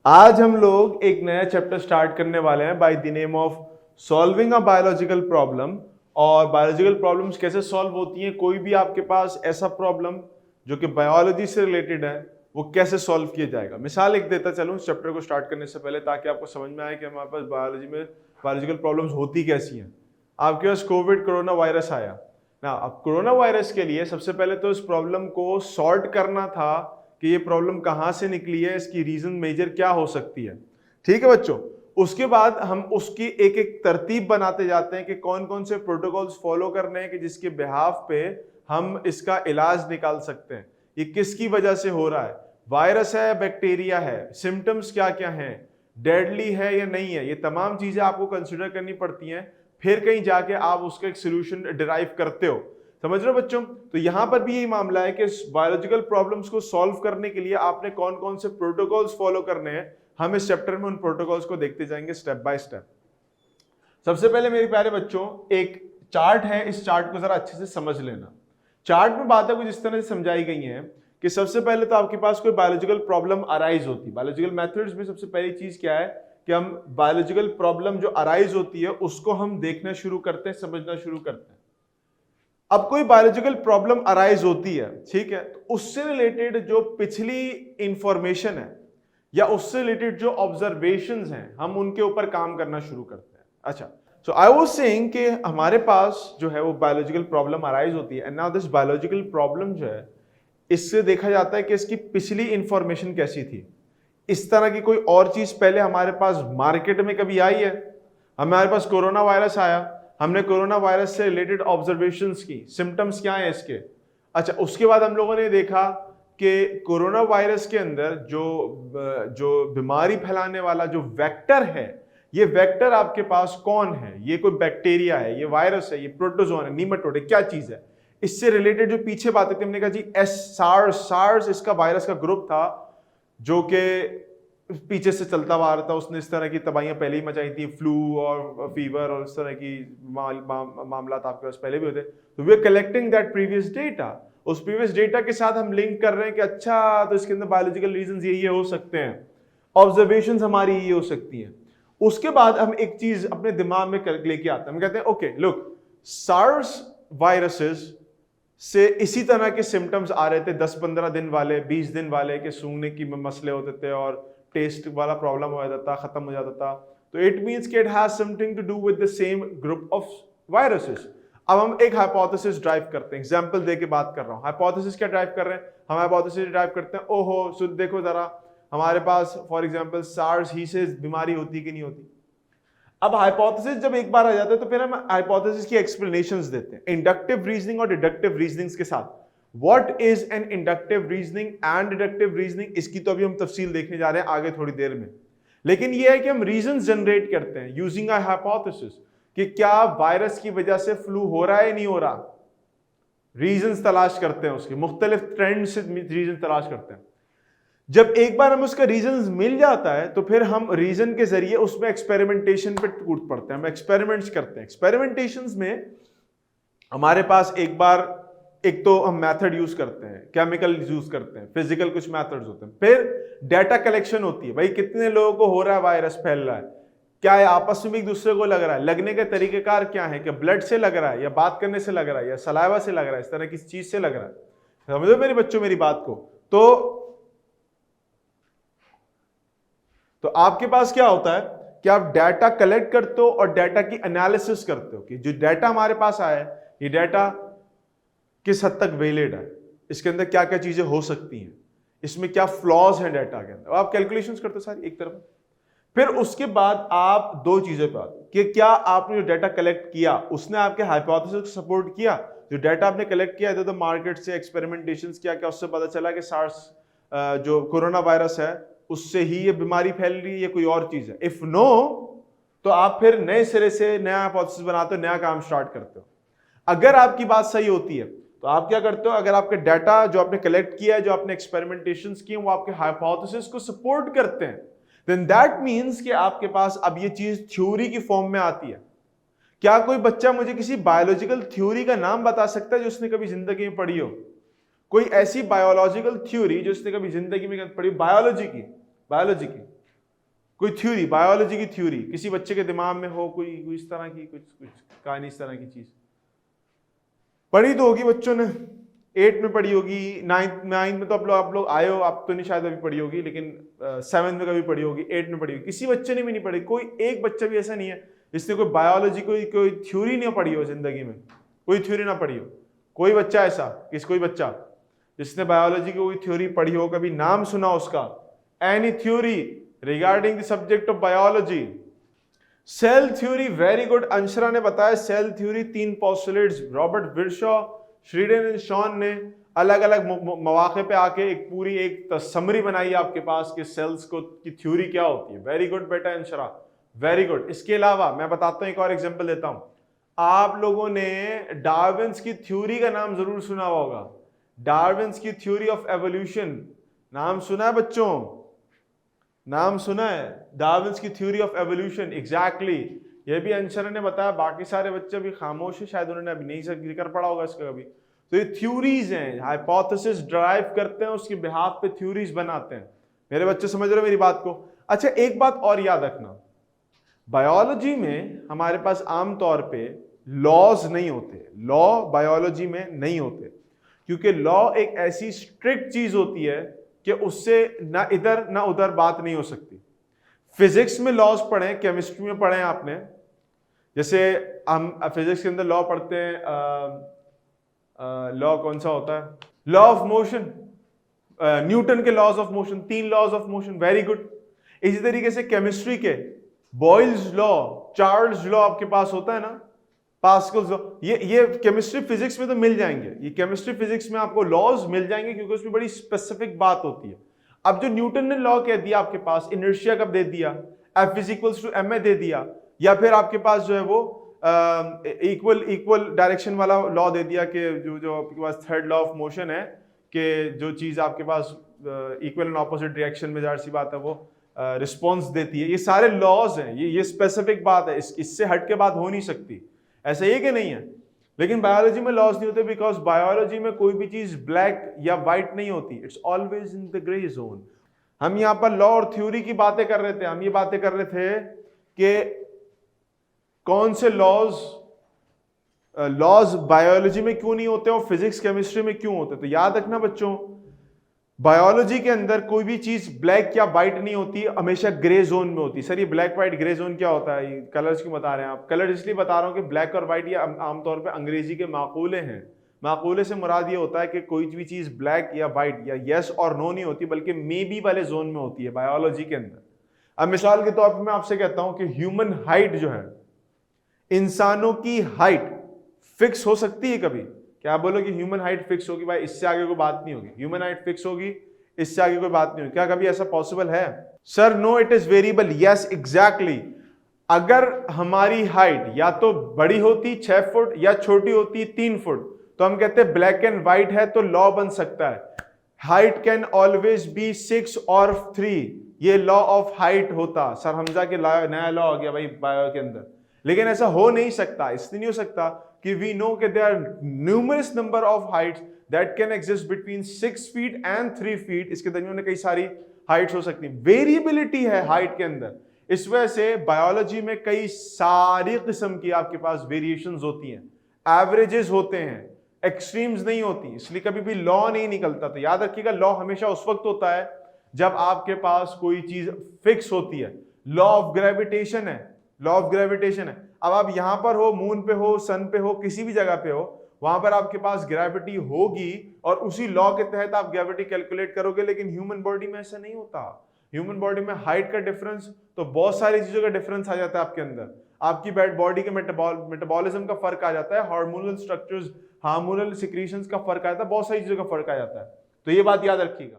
आज हम लोग एक नया चैप्टर स्टार्ट करने वाले हैं by the name of solving a biological problem. और बायोलॉजिकल प्रॉब्लम्स कैसे सॉल्व होती हैं, कोई भी आपके पास ऐसा प्रॉब्लम जो कि बायोलॉजी से रिलेटेड है वो कैसे सॉल्व किया जाएगा। मिसाल एक देता चलूं इस चैप्टर को स्टार्ट करने से पहले, ताकि आपको समझ में आए कि हमारे पास बायोलॉजी में बायोलॉजिकल प्रॉब्लम्स होती कैसी हैं। आपके पास कोरोना वायरस आया ना। अब कोरोना वायरस के लिए सबसे पहले तो इस प्रॉब्लम को सॉर्ट करना था कि ये प्रॉब्लम कहां से निकली है, इसकी रीजन मेजर क्या हो सकती है। ठीक है बच्चों, उसके बाद हम उसकी एक एक तरतीब बनाते जाते हैं कि कौन कौन से प्रोटोकॉल्स फॉलो करने हैं कि जिसके बिहाफ पे हम इसका इलाज निकाल सकते हैं। ये किसकी वजह से हो रहा है, वायरस है, बैक्टीरिया है, सिम्टम्स क्या क्या हैं, डेडली है या नहीं है, ये तमाम चीजें आपको कंसिडर करनी पड़ती हैं। फिर कहीं जाके आप उसका एक सोल्यूशन डिराइव करते हो। समझ रहे हो बच्चों। तो यहां पर भी यही मामला है कि बायोलॉजिकल प्रॉब्लम्स को सॉल्व करने के लिए आपने कौन कौन से प्रोटोकॉल्स फॉलो करने हैं, हम इस चैप्टर में उन प्रोटोकॉल्स को देखते जाएंगे स्टेप बाय स्टेप। सबसे पहले मेरे प्यारे बच्चों एक चार्ट है, इस चार्ट को जरा अच्छे से समझ लेना। चार्ट में बातें कुछ इस तरह से समझाई गई हैं कि सबसे पहले तो आपके पास कोई बायोलॉजिकल प्रॉब्लम अराइज होती है। बायोलॉजिकल मेथड्स में सबसे पहली चीज क्या है कि हम बायोलॉजिकल प्रॉब्लम जो अराइज होती है उसको हम देखना शुरू करते हैं, समझना शुरू करते हैं। अब कोई बायोलॉजिकल प्रॉब्लम अराइज होती है, ठीक है, तो उससे रिलेटेड जो पिछली इंफॉर्मेशन है या उससे रिलेटेड जो ऑब्जर्वेशंस हैं हम उनके ऊपर काम करना शुरू करते हैं। अच्छा, सो आई वाज सेइंग कि हमारे पास जो है वो बायोलॉजिकल प्रॉब्लम अराइज होती है and now this biological problem जो है इससे देखा जाता है कि इसकी पिछली इंफॉर्मेशन कैसी थी। इस तरह की कोई और चीज पहले हमारे पास मार्केट में कभी आई है? हमारे पास कोरोना वायरस आया, हमने कोरोना वायरस से रिलेटेड ऑब्जर्वेशंस की, सिम्टम्स क्या हैं इसके। अच्छा, उसके बाद हम लोगों ने देखा कि कोरोना वायरस के अंदर जो बीमारी फैलाने वाला जो वेक्टर है, ये वेक्टर आपके पास कौन है, ये कोई बैक्टीरिया है, ये वायरस है, ये प्रोटोजोन है, नीमाटोड है, क्या चीज है। इससे रिलेटेड जो पीछे बातें थी हमने कहा जी सार्स इसका वायरस का ग्रुप था जो कि पीछे से चलता हुआ आ रहा था। उसने इस तरह की तबाहियां पहले ही मचाई थी, फ्लू और फीवर और इस तरह की मामला आपके पास पहले भी होते। तो we are collecting that previous data. उस प्रीवियस डेटा के साथ हम लिंक कर रहे हैं कि अच्छा तो इसके अंदर बायोलॉजिकल रीजंस ये हो सकते हैं, ऑब्जर्वेशंस हमारी ये हो सकती हैं। उसके बाद हम एक चीज अपने दिमाग में लेके आते हैं, हम कहते हैं ओके लुक, सार्स वायरसेस से इसी तरह के सिम्टम्स आ रहे थे, 10-15 दिन वाले, 20 दिन वाले, के सूंघने की मसले होते थे और टेस्ट वाला प्रॉब्लम हो जाता था, खत्म हो जाता था। तो इट मींस कि it has something to do with the same group of viruses. अब हम एक हाइपोथेसिस ड्राइव करते हैं, एग्जांपल देके बात कर रहा हूं। हाइपोथेसिस क्या ड्राइव कर रहे हैं हम? हाइपोथेसिस ड्राइव करते हैं, ओहो सुन देखो जरा, हमारे पास फॉर एग्जांपल सार्स ही से बीमारी होती कि नहीं होती। अब हाइपोथेसिस जब एक बार आ जाता है तो फिर हम हाइपोथेसिस की एक्सप्लेनेशंस देते हैं इंडक्टिव रीजनिंग और डिडक्टिव रीजनिंग के साथ। What is an inductive reasoning and deductive reasoning, इसकी तो अभी हम तफसील देखने जा रहे हैं आगे थोड़ी देर में। लेकिन यह है कि हम रीजंस जनरेट करते हैं यूजिंग अ हाइपोथेसिस कि क्या वायरस की वजह से फ्लू हो रहा है नहीं हो रहा। रीजंस तलाश करते हैं, उसके मुख्तलिफ ट्रेंड से रीजन तलाश करते हैं। जब एक बार हमें उसका रीजन मिल जाता है तो फिर हम रीजन के जरिए उसमें एक्सपेरिमेंटेशन पे टूट पड़ते हैं, हम एक्सपेरिमेंट्स करते हैं। एक्सपेरिमेंटेशंस में हमारे पास एक तो हम मेथड यूज करते हैं, केमिकल यूज करते हैं, फिजिकल कुछ मेथड्स होते हैं, फिर डेटा कलेक्शन होती है। भाई कितने लोगों को हो रहा है, वायरस फैल रहा है, क्या है आपस में एक दूसरे को लग रहा है, लगने के तरीकेकार क्या है, क्या ब्लड से लग रहा है या बात करने से लग रहा है या सलाइवा से लग रहा है, इस तरह की चीज से लग रहा है। समझो मेरे बच्चों मेरी बात को। तो आपके पास क्या होता है कि आप डाटा कलेक्ट करते हो और डाटा की एनालिसिस करते हो कि जो डाटा हमारे पास आया है ये डाटा किस हद तक वैलिड है, इसके अंदर क्या क्या चीजें हो सकती हैं, इसमें क्या फ्लॉज हैं डाटा के अंदर। आप कैलकुलेशंस करते हो सारी एक तरफ। फिर उसके बाद आप दो चीजों पे आते कि क्या आपने जो डाटा कलेक्ट किया उसने आपके हाइपोथेसिस को सपोर्ट किया। जो डाटा आपने कलेक्ट किया इधर मार्केट से एक्सपेरिमेंटेशंस किया, क्या उससे पता चला कि सार्स जो कोरोना वायरस है उससे ही ये बीमारी फैल रही है या कोई और चीज है। इफ नो तो आप फिर नए सिरे से नया हाइपोथेसिस बनाते हो, नया काम स्टार्ट करते हो। अगर आपकी बात सही होती है तो आप क्या करते हो, अगर आपके डाटा जो आपने कलेक्ट किया है, जो आपने एक्सपेरिमेंटेशंस किए वो आपके हाइपोथेसिस को सपोर्ट करते हैं, देन दैट मींस कि आपके पास अब ये चीज थ्योरी की फॉर्म में आती है। क्या कोई बच्चा मुझे किसी बायोलॉजिकल थ्योरी का नाम बता सकता है जो उसने कभी जिंदगी में पढ़ी हो? कोई ऐसी बायोलॉजिकल थ्योरी जो उसने कभी जिंदगी में पढ़ी, बायोलॉजी की कोई थ्योरी, बायोलॉजी की थ्योरी किसी बच्चे के दिमाग में हो, कोई इस तरह की कुछ कहानी, इस तरह की चीज पढ़ी तो होगी बच्चों ने, 8 में पढ़ी होगी, 9 में तो आप लोग आए हो, आप तो नहीं शायद अभी पढ़ी होगी, लेकिन 7 में कभी पढ़ी होगी, 8 में पढ़ी होगी, किसी बच्चे ने भी नहीं पढ़ी। कोई एक बच्चा भी ऐसा नहीं है जिसने कोई बायोलॉजी कोई थ्योरी नहीं पढ़ी हो जिंदगी में, कोई थ्योरी ना पढ़ी हो। कोई बच्चा ऐसा, कोई बच्चा जिसने बायोलॉजी की कोई थ्योरी पढ़ी हो, कभी नाम सुना उसका, any theory regarding the subject of biology. Cell theory, very good, Anshara ने बताया cell theory 3 postulates, Robert Virchow, Schleiden and Schwann ने अलग अलग मौके पे आके एक पूरी एक समरी बनाई आपके पास कि सेल्स को की थ्योरी क्या होती है। वेरी गुड बेटा अंशरा, वेरी गुड। इसके अलावा मैं बताता हूं, एक और एग्जांपल देता हूं। आप लोगों ने डार्विन्स की थ्योरी का नाम जरूर सुना होगा, डार्विन्स की थ्योरी ऑफ एवोल्यूशन, नाम सुना है बच्चों, नाम सुना है डार्विन्स की थ्योरी ऑफ एवोल्यूशन। एग्जैक्टली, ये भी अंशरा ने बताया, बाकी सारे बच्चे भी खामोश है, शायद उन्होंने अभी नहीं जिक्र पढ़ा होगा इसका कभी। तो ये थ्योरीज हैं, हाइपोथेसिस ड्राइव करते हैं, उसके बिहाफ पे थ्योरीज बनाते हैं। मेरे बच्चे समझ रहे हो मेरी बात को? अच्छा, एक बात और याद रखना, बायोलॉजी में हमारे पास आमतौर पे लॉज नहीं होते, लॉ बायोलॉजी में नहीं होते, क्योंकि लॉ एक ऐसी स्ट्रिक्ट चीज होती है कि उससे ना इधर ना उधर बात नहीं हो सकती। फिजिक्स में लॉज पढ़े, केमिस्ट्री में पढ़े आपने, जैसे हम फिजिक्स के अंदर लॉ पढ़ते हैं, लॉ कौन सा होता है, लॉ ऑफ मोशन, न्यूटन के laws of motion, 3 laws of motion, very good. इसी तरीके से केमिस्ट्री के बॉयल्स लॉ, चार्ल्स लॉ आपके पास होता है ना, पास्कल्स लॉ, ये केमिस्ट्री फिजिक्स में तो मिल जाएंगे, ये केमिस्ट्री फिजिक्स में आपको लॉज मिल जाएंगे, क्योंकि उसमें बड़ी स्पेसिफिक बात होती है। अब जो न्यूटन ने लॉ कह दिया आपके पास, इनर्शिया कब दे दिया, F = ma दे दिया, या फिर आपके पास जो है वो इक्वल डायरेक्शन वाला लॉ दे दिया कि जो आपके पास थर्ड लॉ ऑफ मोशन है कि जो चीज आपके पास इक्वल एंड ऑपोजिट डायरेक्शन में, जाहिर सी बात है वो रिस्पॉन्स देती है। ये सारे लॉज हैं, ये स्पेसिफिक बात है, इससे हट के बात हो नहीं सकती, ऐसा ये कि नहीं है। लेकिन बायोलॉजी में लॉज नहीं होते, बिकॉज बायोलॉजी में कोई भी चीज ब्लैक या व्हाइट नहीं होती, it's always in the grey zone. हम यहां पर लॉ और थ्योरी की बातें कर रहे थे, हम ये बातें कर रहे थे कि कौन से लॉज बायोलॉजी में क्यों नहीं होते और फिजिक्स केमिस्ट्री में क्यों होते। तो याद रखना बच्चों, बायोलॉजी के अंदर कोई भी चीज ब्लैक या व्हाइट नहीं होती, हमेशा ग्रे जोन में होती है। सर ये ब्लैक व्हाइट ग्रे जोन क्या होता है, कलर्स क्यों बता रहे हैं आप? कलर इसलिए बता रहा हूं कि ब्लैक और व्हाइट ये आमतौर पे अंग्रेजी के माकूले हैं। माकूले से मुराद ये होता है कि कोई भी चीज ब्लैक या व्हाइट या यस और नो नहीं होती, बल्कि मे बी वाले जोन में होती है बायोलॉजी के अंदर। अब मिसाल के तौर पर मैं आपसे कहता हूं कि ह्यूमन हाइट जो है, इंसानों की हाइट फिक्स हो सकती है कभी? क्या आप बोलो कि ह्यूमन हाइट फिक्स होगी, भाई इससे आगे कोई बात नहीं होगी, ह्यूमन हाइट फिक्स होगी, इससे आगे कोई बात नहीं होगी, क्या कभी ऐसा पॉसिबल है? Sir no, it is variable. Yes exactly, अगर हमारी हाइट या तो बड़ी होती 6 फुट या छोटी होती 3 फुट, तो हम कहते हैं ब्लैक एंड व्हाइट है, तो लॉ बन सकता है, हाइट कैन ऑलवेज बी 6 और 3, ये लॉ ऑफ हाइट होता। सर हमजा के नया लॉ हो गया भाई बायो के अंदर, लेकिन ऐसा हो नहीं सकता। इसलिए नहीं हो सकता कि वी नो कि there are numerous number of heights that can exist between 6 feet and 3 feet, इसके दरमियान कई सारी हाइट्स हो सकती है, वेरिएबिलिटी है हाइट के अंदर। इस वजह से बायोलॉजी में कई सारी किस्म की आपके पास वेरिएशंस होती हैं, एवरेजेस होते हैं, एक्सट्रीम्स नहीं होती, इसलिए कभी भी लॉ नहीं निकलता। तो याद रखिएगा, लॉ हमेशा उस वक्त होता है जब आपके पास कोई चीज फिक्स होती है। लॉ ऑफ ग्रेविटेशन है, लॉ ऑफ ग्रेविटेशन है। अब आप यहां पर हो, मून पे हो, सन पे हो, किसी भी जगह पे हो, वहां पर आपके पास ग्रेविटी होगी और उसी लॉ के तहत आप ग्रेविटी कैलकुलेट करोगे। लेकिन ह्यूमन बॉडी में ऐसा नहीं होता। ह्यूमन बॉडी में हाइट का डिफरेंस, तो बहुत सारी चीजों का डिफरेंस आ जाता है आपके अंदर, आपकी बॉडी के मेटाबॉलिज्म का फर्क आ जाता है, हार्मोनल स्ट्रक्चर्स, हार्मोनल सिक्रीशंस का फर्क आ जाता है, बहुत सारी चीजों का फर्क आ जाता है। तो ये बात याद रखिएगा।